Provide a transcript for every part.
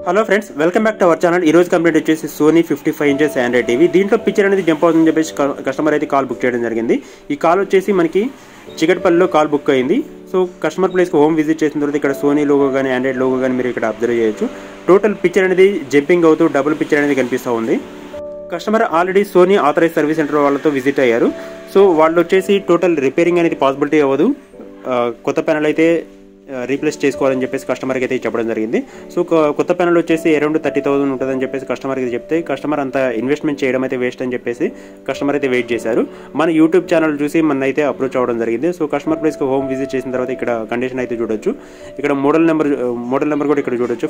Hello friends, welcome back to our channel. ఈ రోజు complete వచ్చేసి సోనీ 55 ఇంచెస్ ఆండ్రాయిడ్ టీవీ. దీంట్లో పిక్చర్ అనేది జంప్ అవుతుందని చెప్పేసి కస్టమర్ అయితే కాల్ బుక్ చేయడం జరిగింది. ఈ కాల్ వచ్చేసి మనకి చికట్పల్లిలో కాల్ బుక్ అయింది. సో కస్టమర్ ప్లేస్కి హోమ్ విజిట్ చేసిన తర్వాత ఇక్కడ సోనీ లోగో కానీ ఆండ్రాయిడ్ లోగో కానీ మీరు ఇక్కడ అబ్జర్వ్ చేయొచ్చు. టోటల్ పిక్చర్ అనేది జంపింగ్ అవుతూ డబుల్ పిక్చర్ అనేది కనిపిస్తూ ఉంది. Customer already Sony authorise service centre వాళ్ళతో విజిట్ అయ్యారు. సో వాళ్ళు వచ్చేసి టోటల్ రిపేరింగ్ అనేది పాసిబిలిటీ అవ్వదు, కొత్త ప్యానల్ అయితే రీప్లేస్ చేసుకోవాలని చెప్పేసి కస్టమర్కి అయితే చెప్పడం జరిగింది. సో కొత్త ప్యానల్ వచ్చేసి అరౌండ్ 30,000 ఉంటుందని చెప్పేసి కస్టమర్కి చెప్తే కస్టమర్ అంత ఇన్వెస్ట్మెంట్ చేయడం అయితే వేస్ట్ అని చెప్పేసి కస్టమర్ అయితే వెయిట్ చేశారు. మన యూట్యూబ్ ఛానల్ చూసి మన అయితే అప్రోచ్ అవ్వడం జరిగింది. సో కస్టమర్ ప్లేస్కి హోమ్ విజిట్ చేసిన తర్వాత ఇక్కడ కండిషన్ అయితే చూడొచ్చు. ఇక్కడ మోడల్ నెంబర్ కూడా ఇక్కడ చూడొచ్చు.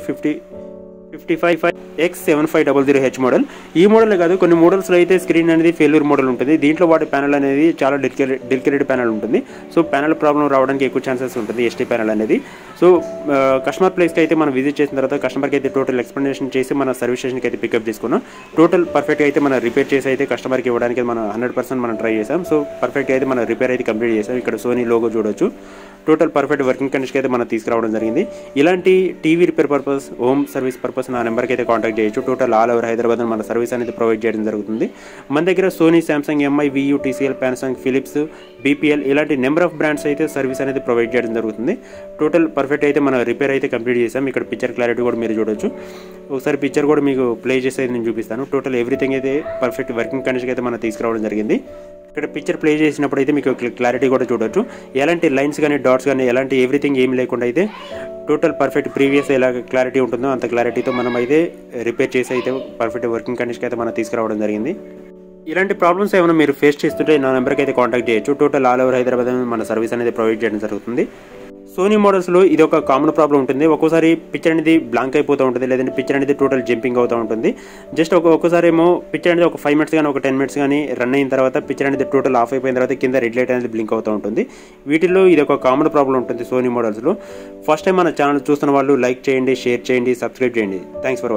55X7500H model. ఈ మోడల్ కాదు, కొన్ని మోడల్స్లో అయితే స్క్రీన్ అనేది ఫెయిల్యూర్ మోడల్ ఉంటుంది. దీంట్లో వాటి ప్యానల్ అనేది చాలా డెలికేటెడ్ ప్యానల్ ఉంటుంది. సో ప్యానల్ ప్రాబ్లం రావడానికి ఎక్కువ ఛాన్సెస్ ఉంటుంది ఎస్టీ ప్యానల్ అనేది. సో కస్టమర్ ప్లేస్కి అయితే మనం విజిట్ చేసిన తర్వాత కస్టమర్కి అయితే టోటల్ ఎక్స్ప్లెనేషన్ చేసి మన సర్వీస్ స్టేషన్కి అయితే పికప్ చేసుకున్నాం. టోటల్ పర్ఫెక్ట్గా అయితే మనం రిపేర్ చేసి అయితే కస్టమర్కి ఇవ్వడానికి మనం 100% మనం ట్రై చేసాం. సో పర్ఫెక్ట్గా అయితే మనం రిపేర్ అయితే కంప్లీట్ చేసాం. ఇక్కడ సోనీ లోగో చూడొచ్చు. టోటల్ పర్ఫెక్ట్ వర్కింగ్ కండిషన్కి అయితే మనం తీసుకురావడం జరిగింది. ఇలాంటి TV repair purpose, home service purpose నా నెంబర్కి అయితే కాంటాక్ట్ చేయొచ్చు. టోటల్ ఆల్ ఓవర్ హైదరాబాద్ మన సర్వీస్ అనేది ప్రొవైడ్ చేయడం జరుగుతుంది. మన దగ్గర Sony, Samsung, Mi, Vu, TCL, Panasonic, Philips, BPL ఇలాంటి నెంబర్ ఆఫ్ బ్రాండ్స్ అయితే సర్వీస్ అనేది ప్రొవైడ్ చేయడం జరుగుతుంది. టోటల్ పర్ఫెక్ట్ అయితే మనం రిపేర్ అయితే కంప్లీట్ చేసాం. ఇక్కడ పిక్చర్ క్లారిటీ కూడా మీరు చూడొచ్చు. ఒకసారి పిక్చర్ కూడా మీకు ప్లే చేసి అయితే నేను చూపిస్తాను. టోటల్ ఎవ్రీథింగ్ అయితే పర్ఫెక్ట్ వర్కింగ్ కండిషన్కి అయితే మనం తీసుకురావడం జరిగింది. ఇక్కడ పిక్చర్ ప్లే చేసినప్పుడు అయితే మీకు క్లారిటీ కూడా చూడొచ్చు. ఎలాంటి లైన్స్ కానీ డాట్స్ కానీ ఎలాంటి ఎవ్రీథింగ్ ఏమి లేకుండా అయితే టోటల్ పర్ఫెక్ట్ ప్రీవియస్ ఎలా క్లారిటీ ఉంటుందో అంత క్లారిటీతో మనం అయితే రిపేర్ చేసి అయితే పర్ఫెక్ట్ వర్కింగ్ కండిషన్కి అయితే మనం తీసుకురావడం జరిగింది. ఇలాంటి ప్రాబ్లమ్స్ ఏమైనా మీరు ఫేస్ చేస్తుంటే నా నెంబర్కి అయితే కాంటాక్ట్ చేయొచ్చు. టోటల్ ఆల్ ఓవర్ హైదరాబాద్ మన సర్వీస్ అనేది ప్రొవైడ్ చేయడం జరుగుతుంది. సోనీ మోడల్స్లో ఇది ఒక కామన్ ప్రాబ్లం ఉంటుంది. ఒక్కోసారి పిక్చర్ అనేది బ్లాంక్ అయిపోతూ ఉంటుంది, లేదంటే పిక్చర్ అనేది టోటల్ జంపింగ్ అవుతూ ఉంటుంది. జస్ట్ ఒక్కోసారి ఏమో పిక్చర్ అనేది ఒక 5 minutes కానీ ఒక 10 minutes కానీ రన్ అయిన తర్వాత పిక్చర్ అనేది టోటల్ ఆఫ్ అయిపోయిన తర్వాత కింద రెడ్ లైట్ అనేది బ్లింక్ అవుతూ ఉంటుంది. వీటిల్లో ఇది ఒక కామన్ ప్రాబ్లం ఉంటుంది సోనీ మోడల్స్లో. ఫస్ట్ టైం మన ఛానల్ చూస్తున్న వాళ్ళు లైక్ చేయండి, షేర్ చేయండి, సబ్స్క్రైబ్ చేయండి. Thanks for watching.